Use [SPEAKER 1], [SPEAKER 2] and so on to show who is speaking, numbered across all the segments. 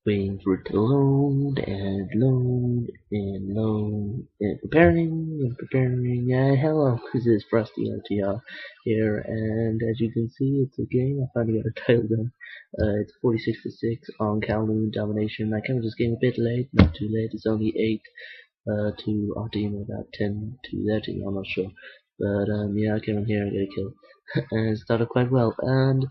[SPEAKER 1] Waiting for it to load and load and load and preparing. Hello, this is Frostielotr here, and as you can see, it's a game. I finally got a title done. It's 46 to 6 on Kowloon Domination. I came to this game a bit late, not too late. It's only 8 to our team, about 10 to their team. I'm not sure, but yeah, I came in here and got a kill, and it started quite well. And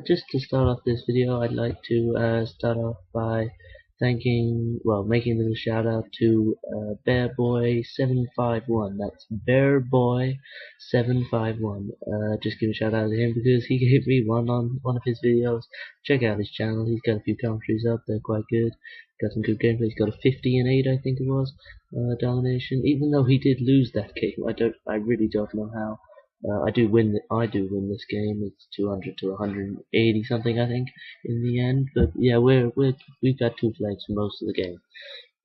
[SPEAKER 1] just to start off this video, I'd like to start off by making a little shout out to Bearboy751. That's Bearboy751. Just give a shout out to him because he gave me one on one of his videos. Check out his channel. He's got a few commentaries up. They're quite good. Got some good gameplay. He's got a 50 and 8, I think it was, Domination. Even though he did lose that game, I really don't know how. I do win this game. It's 200 to 180 something, I think, in the end. But yeah, we've got 2 flags for most of the game.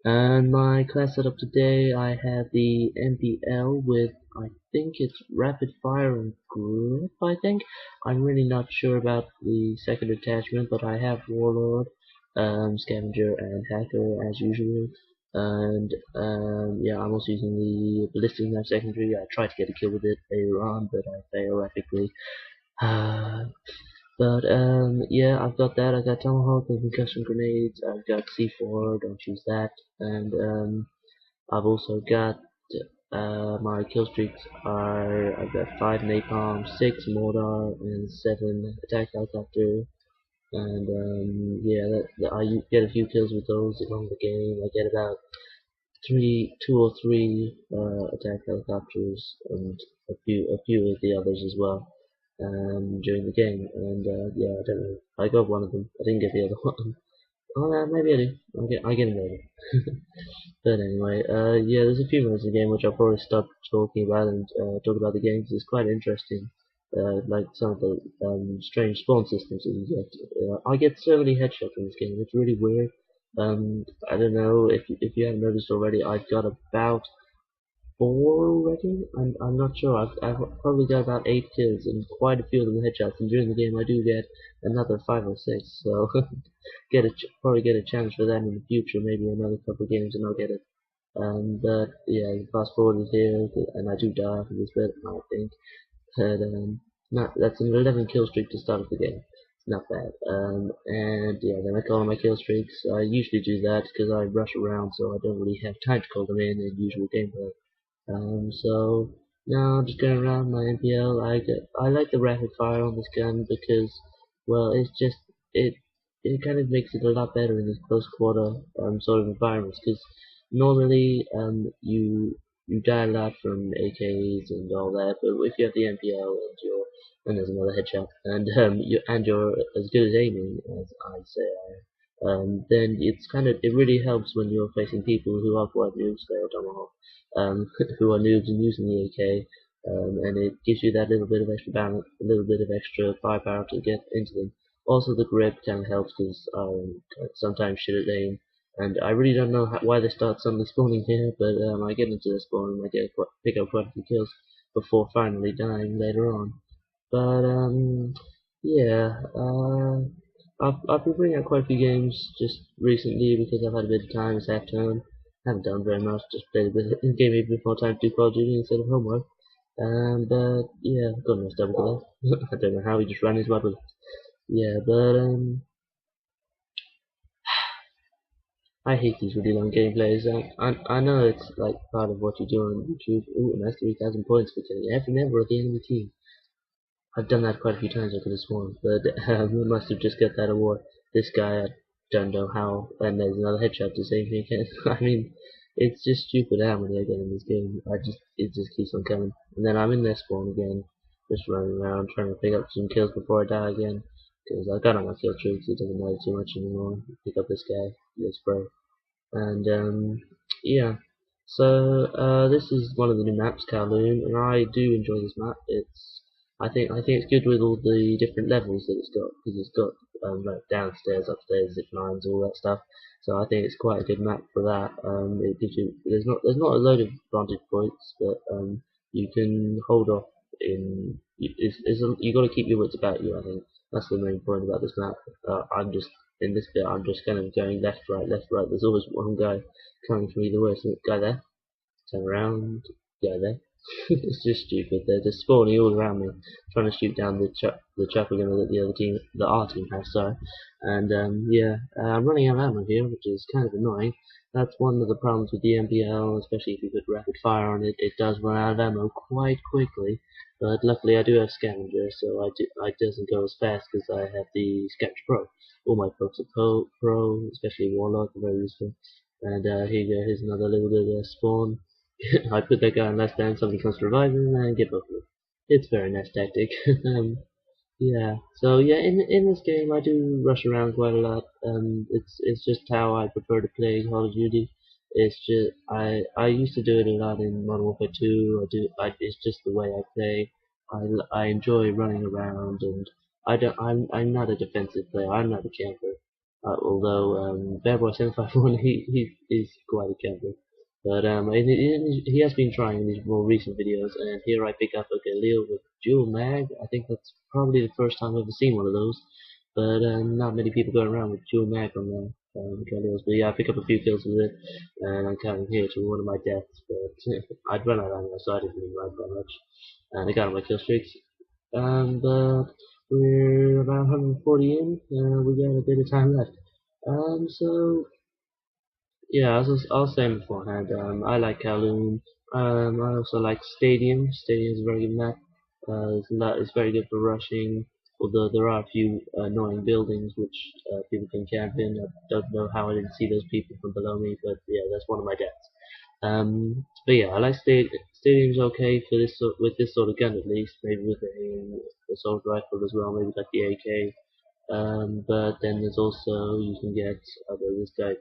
[SPEAKER 1] And my class setup today, I have the MPL with, I think it's rapid fire and grip. I think I'm really not sure about the second attachment, but I have warlord, scavenger, and hacker as usual. And yeah, I'm also using the ballistic knife secondary. I tried to get a kill with it later on, but I failed epically. Yeah, I've got that. I got tomahawk and concussion grenades. I've got C4. Don't use that. And I've also got my kill streaks are I've got 5 napalm, 6 mortar, and 7 attack helicopter. And yeah, I get a few kills with those along the game. I get about 2 or 3 attack helicopters and a few of the others as well during the game. And yeah, I don't know. I got one of them. I didn't get the other one. Oh, maybe I do. I get them later. But anyway, yeah, there's a few modes in the game which I'll probably stop talking about and talk about the game because it's quite interesting. Like some of the strange spawn systems that you get. I get so many headshots in this game. It's really weird. I don't know if you haven't noticed already. I've got about 4 already. I'm not sure. I've probably got about 8 kills and quite a few of them headshots. And during the game, I do get another 5 or 6. So probably get a chance for that in the future. Maybe another couple of games and I'll get it. But yeah, fast forward is here, and I do die after this bit, I think. But that's an 11 kill streak to start off the game. It's not bad. And yeah, then I call on my kill streaks. I usually do that because I rush around, so I don't really have time to call them in usual gameplay. So now I'm just going around my MPL. I like the rapid fire on this gun because, well, it kind of makes it a lot better in this close quarter sort of environments because normally you die a lot from AKs and all that, but if you have the MPL and there's another headshot and you're as good as aiming as I say then it really helps when you're facing people who are quite noobs, they or tomahawk, who are noobs and using the AK, and it gives you that little bit of extra balance, a little bit of extra firepower to get into them. Also, the grip kind of helps because sometimes shit at aim, and I really don't know why they start suddenly spawning here, but I get into the spawn and I pick up quite a few kills before finally dying later on. But yeah, I've been bringing out quite a few games just recently because I've had a bit of time. It's half term. Haven't done very much. Just played a bit. Gave me a bit more time to do COD instead of homework. But yeah, got no double there. I don't know how he just ran his weapon. Yeah, but I hate these really long gameplays. I know it's like part of what you do on YouTube. Ooh, and that's 3,000 points for killing every member of the enemy team. I've done that quite a few times, I could have sworn, but we must have just got that award. This guy, I don't know how, and there's another headshot to save me again. I mean, it's just stupid how many I get in this game. It just keeps on coming. And then I'm in their spawn again, just running around trying to pick up some kills before I die again. Because I got on my kill streaks, it doesn't matter too much anymore. Pick up this guy, this bro. And yeah. So this is one of the new maps, Kowloon, and I do enjoy this map. I think it's good with all the different levels that it's got because it's got like downstairs, upstairs, zip lines, all that stuff. So I think it's quite a good map for that. It gives you there's not a load of vantage points, but you can hold off you got to keep your wits about you. I think that's the main point about this map. in this bit I'm just kind of going left, right, left, right. There's always one guy coming from either way. So guy there, turn around, guy there. It's just stupid. They're just spawning all around me, trying to shoot down the chopper gun that the other team, our team has. Sorry, and yeah, I'm running out of ammo here, which is kind of annoying. That's one of the problems with the MPL, especially if you put rapid fire on it. It does run out of ammo quite quickly. But luckily, I do have scavenger, so it doesn't go as fast because I have the scavenger pro. All my folks are pro, especially warlock, are very useful. And here you go. Here's another little bit of spawn. I put that guy on less than somebody comes to revive him and get both of them. It's a very nice tactic. Yeah. So yeah, in this game I do rush around quite a lot. It's just how I prefer to play Call of Duty. It's just I used to do it a lot in Modern Warfare 2. It's just the way I play. I enjoy running around, and I'm not a defensive player. I'm not a camper. Although Bad Boy 751 he is quite a camper. But he has been trying in these more recent videos, and here I pick up a Galil with dual mag. I think that's probably the first time I've ever seen one of those. But not many people go around with dual mag on their Galils. But yeah, I pick up a few kills with it, and I'm coming here to one of my deaths. But I'd run out of ammo, so I didn't really run that much. And I got on my kill streaks. But we're about 140 in. We got a bit of time left. So yeah, as I was saying beforehand, I like Kowloon. I also like Stadium. Stadium is a very good map. It's very good for rushing, although there are a few annoying buildings which people can camp in. I don't know how I didn't see those people from below me, but yeah, that's one of my deaths. But yeah, I like Stadium's okay for with this sort of gun at least. Maybe with a assault rifle as well, maybe like the AK. But then there's also you can get this guy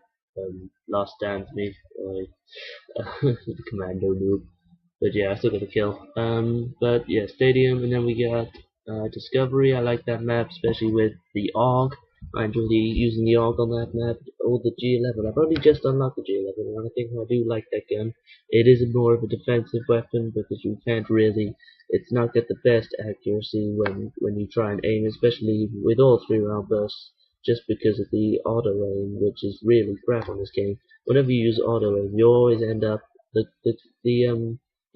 [SPEAKER 1] last stands me the commando noob. But yeah, I still got a kill. But yeah, stadium, and then we got discovery. I like that map, especially with the AUG. I enjoy using the AUG on that map. Or the G11. I've only just unlocked the G11, and I think I do like that gun. It is more of a defensive weapon because you can't really. It's not got the best accuracy when you try and aim, especially with all 3-round bursts. Just because of the auto aim, which is really crap on this game. Whenever you use auto aim, you always end up the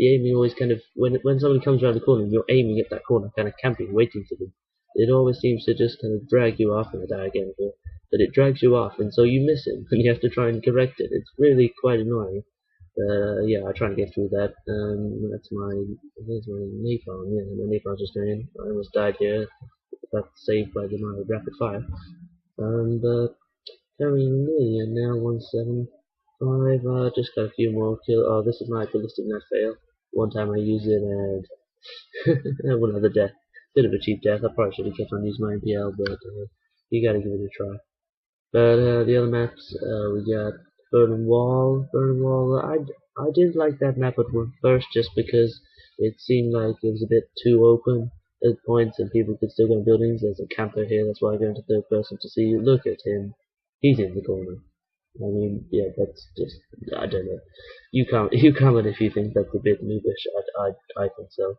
[SPEAKER 1] aiming always kind of when somebody comes around the corner and you're aiming at that corner, kind of camping, waiting for them. It always seems to just kind of drag you off, and I die again here. But it drags you off, and so you miss it, and you have to try and correct it. It's really quite annoying. Yeah, I try to get through that. There's my napalm. Yeah, my napalm's just going in. I almost died here. Got saved by my rapid fire. But carrying me, and now 175. Just got a few more kills. Oh, this is my ballistic net fail. One time I used it and one other death. Bit of a cheap death. I probably should have kept on using my MPL, but you gotta give it a try. But the other maps, we got Berlin Wall. Berlin Wall. I didn't like that map at first just because it seemed like it was a bit too open at points and people could still go in buildings. There's a camper here, that's why I go into third person to see. Look at him. He's in the corner. I mean, yeah, that's just, I don't know. You comment if you think that's a bit noobish. I think so.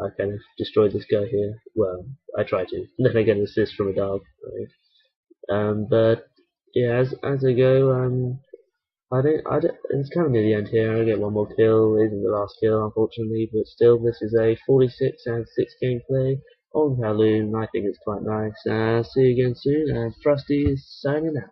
[SPEAKER 1] I kind of destroyed this guy here. Well, I try to. Then I get an assist from a dog. Right? But yeah, as I go, it's kind of near the end here. I get one more kill. It isn't the last kill, unfortunately, but still, this is a 46 and 6 gameplay on Kowloon. I think it's quite nice. See you again soon, and Frosty is signing out.